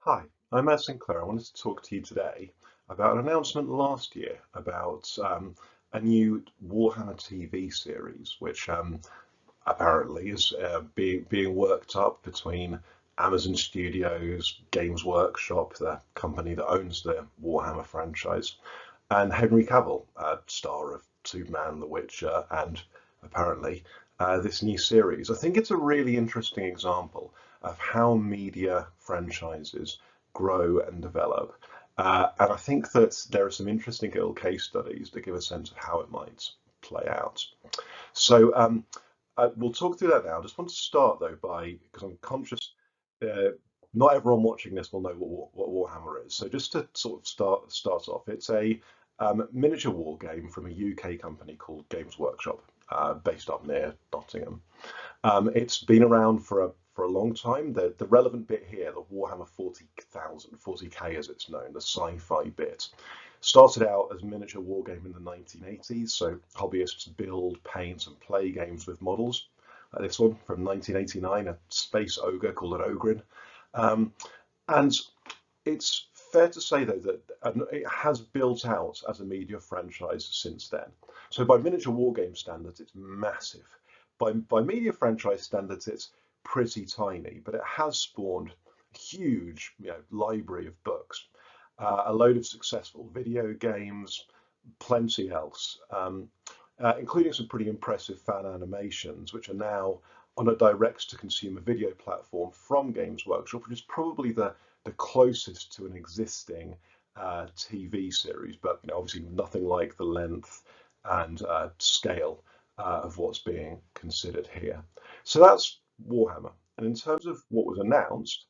Hi, I'm Matt Sinclair. I wanted to talk to you today about an announcement last year about a new Warhammer TV series, which apparently is being worked up between Amazon Studios, Games Workshop, the company that owns the Warhammer franchise, and Henry Cavill, star of Superman, The Witcher, and apparently this new series. I think it's a really interesting example of how media franchises grow and develop. And I think that there are some interesting little case studies that give a sense of how it might play out. So we'll talk through that now. I just want to start though because I'm conscious uh, not everyone watching this will know what Warhammer is. So just to sort of start off, it's a miniature war game from a UK company called Games Workshop, based up near Nottingham. It's been around for a long time. The relevant bit here, the Warhammer 40,000, 40K as it's known, the sci-fi bit, started out as a miniature war game in the 1980s. So hobbyists build, paint, and play games with models. Like this one from 1989, a space ogre called an Ogrin. Um, and it's fair to say, though, that it has built out as a media franchise since then. So by miniature war game standards, it's massive. By media franchise standards, it's pretty tiny, but it has spawned a huge, library of books, a load of successful video games, plenty else, including some pretty impressive fan animations, which are now on a direct-to-consumer video platform from Games Workshop, which is probably the closest to an existing TV series, but obviously nothing like the length and scale of what's being considered here. So that's Warhammer. And in terms of what was announced,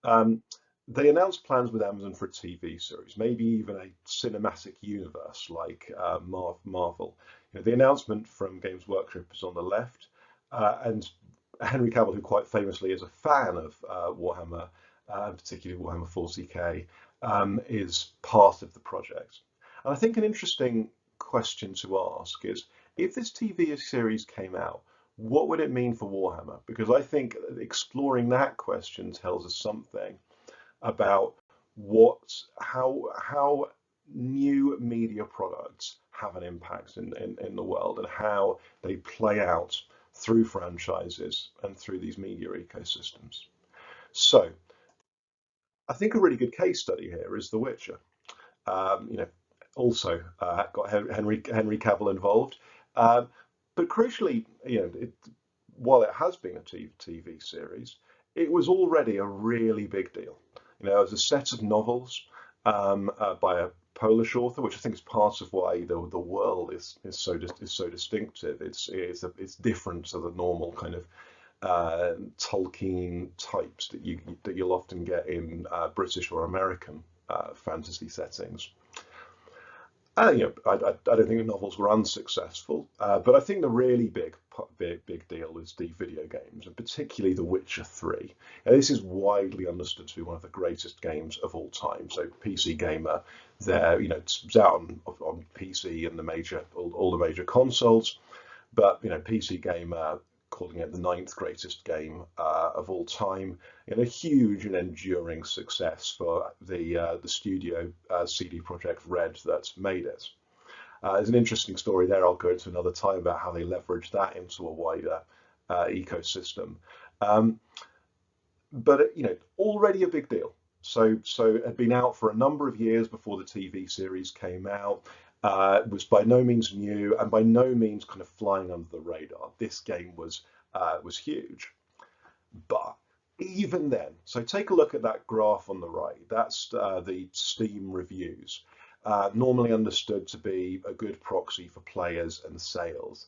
um, they announced plans with Amazon for a TV series, maybe even a cinematic universe like Marvel. The announcement from Games Workshop is on the left, and Henry Cavill, who quite famously is a fan of Warhammer, and particularly Warhammer 40K, is part of the project. And I think an interesting question to ask is, if this TV series came out, what would it mean for Warhammer? Because I think exploring that question tells us something about how new media products have an impact in the world and how they play out through franchises and through these media ecosystems. So I think a really good case study here is The Witcher. Um, you know, Also got Henry Cavill involved, um, but crucially, while it has been a TV series, it was already a really big deal. It was a set of novels by a Polish author, which I think is part of why the world is so distinctive. It's different to the normal kind of Tolkien types that you'll often get in British or American fantasy settings. I don't think the novels were unsuccessful, but I think the really big deal is the video games, and particularly The Witcher 3. Now, this is widely understood to be one of the greatest games of all time. So PC Gamer, it's out on PC and all the major consoles, but PC Gamer calling it the ninth greatest game of all time, and a huge and enduring success for the studio CD Projekt Red that made it. There's an interesting story there I'll go into another time about how they leveraged that into a wider ecosystem. Um, but already a big deal. So it had been out for a number of years before the TV series came out. It was by no means new and by no means kind of flying under the radar. This game was huge, but even then, so take a look at that graph on the right. That's the Steam reviews, normally understood to be a good proxy for players and sales,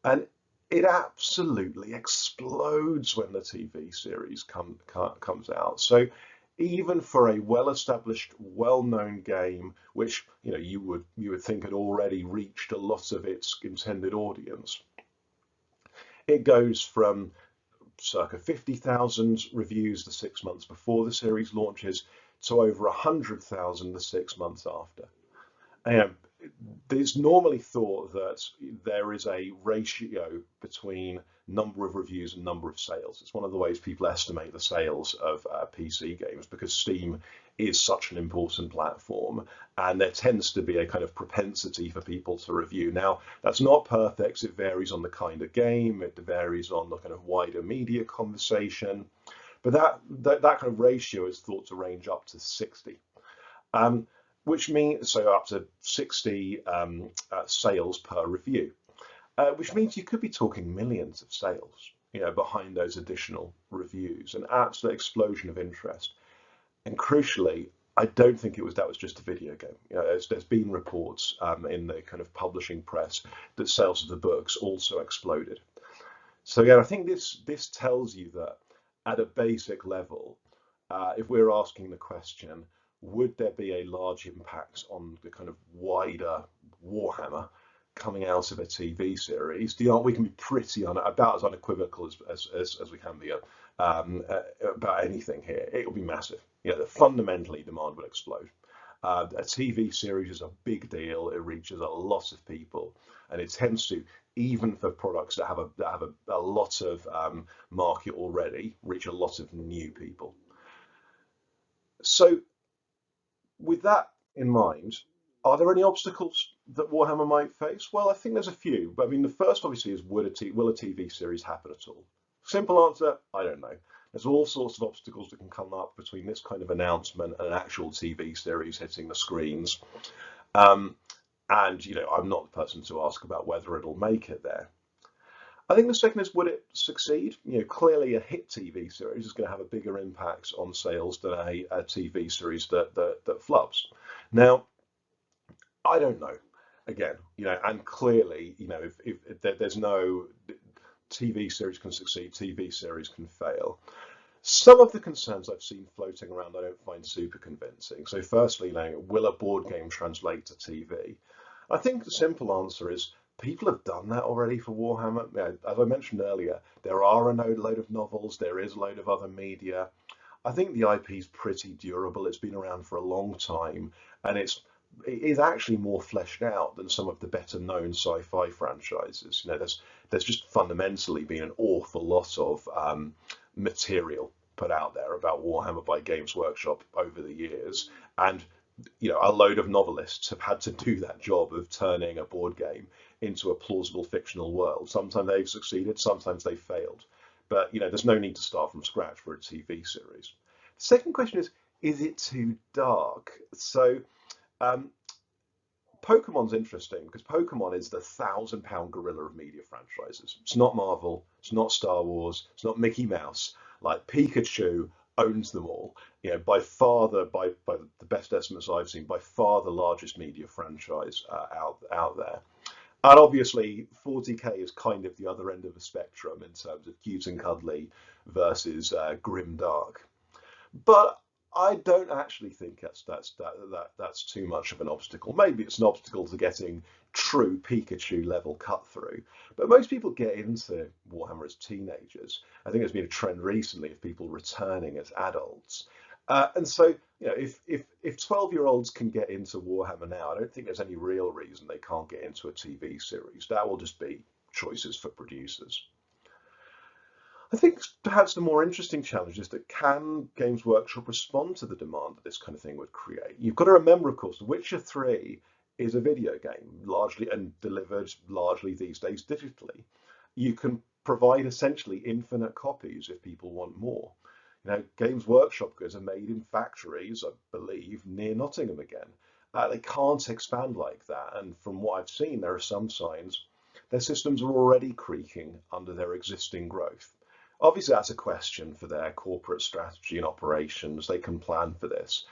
and it absolutely explodes when the TV series comes out. So even for a well-established, well-known game, which you would think had already reached a lot of its intended audience, it goes from circa 50,000 reviews the 6 months before the series launches to over 100,000 the 6 months after. And, It's normally thought that there is a ratio between number of reviews and number of sales. It's one of the ways people estimate the sales of PC games, because Steam is such an important platform, and there tends to be a kind of propensity for people to review. Now, that's not perfect. It varies on the kind of game. It varies on the kind of wider media conversation. But that kind of ratio is thought to range up to 60. Which means, so up to 60 sales per review, which means you could be talking millions of sales, behind those additional reviews, an absolute explosion of interest. And crucially, I don't think that was just a video game. There's been reports in the kind of publishing press that sales of the books also exploded. So again, I think this tells you that at a basic level, if we're asking the question, would there be a large impact on the kind of wider Warhammer coming out of a TV series? We can be pretty about as unequivocal as we can be about anything here. It will be massive. Fundamentally, demand will explode. A TV series is a big deal. It reaches a lot of people, and it tends to, even for products that have a lot of market already, reach a lot of new people. So, with that in mind, are there any obstacles that Warhammer might face? Well, I think there's a few. But I mean, the first obviously is, will a TV series happen at all? Simple answer, I don't know. There's all sorts of obstacles that can come up between this kind of announcement and an actual TV series hitting the screens. And, I'm not the person to ask about whether it'll make it there. I think the second is, would it succeed? Clearly a hit TV series is going to have a bigger impact on sales than a TV series that flops. Now, I don't know. Again, and clearly, if there's no TV series can succeed, TV series can fail. Some of the concerns I've seen floating around I don't find super convincing. So firstly, will a board game translate to TV? I think the simple answer is, people have done that already for Warhammer. As I mentioned earlier, there are a load of novels, there is a load of other media. I think the IP is pretty durable. It's been around for a long time, and it is actually more fleshed out than some of the better known sci-fi franchises. There's just fundamentally been an awful lot of material put out there about Warhammer by Games Workshop over the years, and a load of novelists have had to do that job of turning a board game into a plausible fictional world. Sometimes they've succeeded, sometimes they've failed. But there's no need to start from scratch for a TV series. The second question is it too dark? So Pokemon's interesting because Pokemon is the £1,000 gorilla of media franchises. It's not Marvel, it's not Star Wars, it's not Mickey Mouse. Like, Pikachu owns them all. By far by the best estimates I've seen, by far the largest media franchise out there. And obviously, 40k is kind of the other end of the spectrum in terms of cute and cuddly versus grim dark. But I don't actually think that's too much of an obstacle. Maybe it's an obstacle to getting true Pikachu level cut through. But most people get into Warhammer as teenagers. I think there's been a trend recently of people returning as adults. And so, if 12-year-olds can get into Warhammer now, I don't think there's any real reason they can't get into a TV series. That will just be choices for producers. I think perhaps the more interesting challenge is that, can Games Workshop respond to the demand that this kind of thing would create? You've got to remember, of course, The Witcher 3 is a video game, largely, and delivered largely these days digitally. You can provide essentially infinite copies if people want more. Games Workshop goods are made in factories, I believe, near Nottingham again. They can't expand like that, and from what I've seen, there are some signs their systems are already creaking under their existing growth. Obviously, that's a question for their corporate strategy and operations. They can plan for this.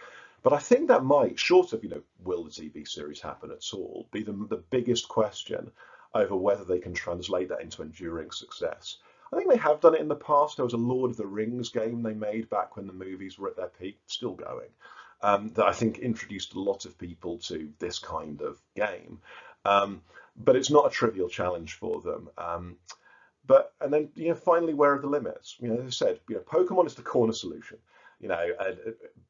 But I think that might, short of, will the TV series happen at all, be the biggest question over whether they can translate that into enduring success. I think they have done it in the past. There was a Lord of the Rings game they made back when the movies were at their peak, still going, that I think introduced a lot of people to this kind of game. But it's not a trivial challenge for them. And then, finally, where are the limits? As I said, Pokemon is the corner solution.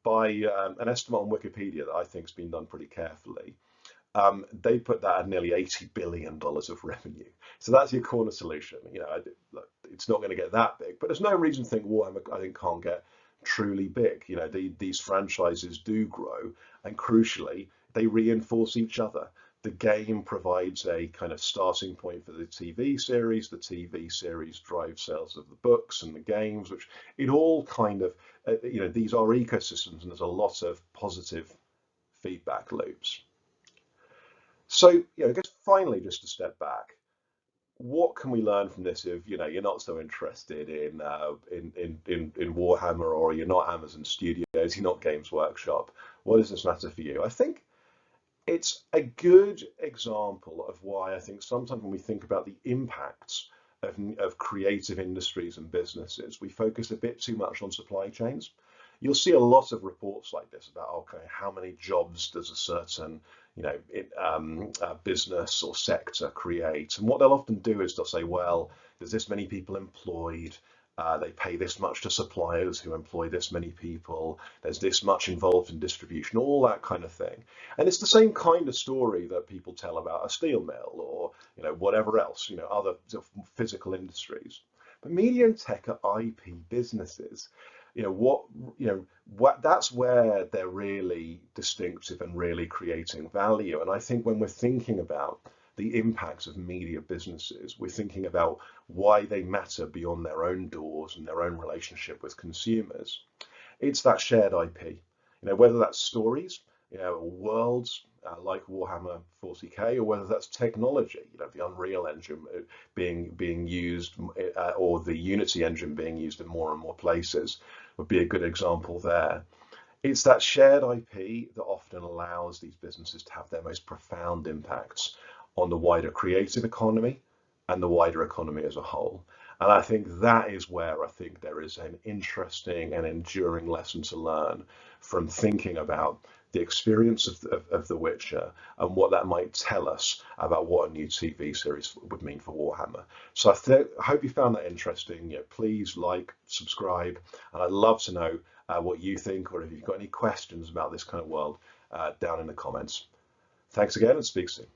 By an estimate on Wikipedia that I think has been done pretty carefully, They put that at nearly $80 billion of revenue. So that's your corner solution. It's not going to get that big, but there's no reason to think Warhammer, I think, can't get truly big. These franchises do grow, and crucially, they reinforce each other. The game provides a kind of starting point for the TV series. The TV series drives sales of the books and the games, which it all kind of, these are ecosystems, and there's a lot of positive feedback loops. So, I guess finally, just to step back, what can we learn from this if you're not so interested in Warhammer, or you're not Amazon Studios, you're not Games Workshop? What does this matter for you? I think it's a good example of why I think sometimes when we think about the impacts of creative industries and businesses, we focus a bit too much on supply chains. You'll see a lot of reports like this about, okay, how many jobs does a certain business or sector create? And what they'll often do is they'll say, well, there's this many people employed. They pay this much to suppliers who employ this many people. There's this much involved in distribution, all that kind of thing. And it's the same kind of story that people tell about a steel mill or whatever else, other sort of physical industries. But media and tech are IP businesses. That's where they're really distinctive and really creating value. And I think when we're thinking about the impacts of media businesses, we're thinking about why they matter beyond their own doors and their own relationship with consumers. It's that shared IP, whether that's stories, or worlds like Warhammer 40K, or whether that's technology, the Unreal Engine being used, or the Unity engine being used in more and more places would be a good example there. It's that shared IP that often allows these businesses to have their most profound impacts on the wider creative economy and the wider economy as a whole. And I think that is where I think there is an interesting and enduring lesson to learn from thinking about the experience of The Witcher and what that might tell us about what a new TV series would mean for Warhammer. So I hope you found that interesting. Please like, subscribe, and I'd love to know what you think, or if you've got any questions about this kind of world down in the comments. Thanks again, and speak soon.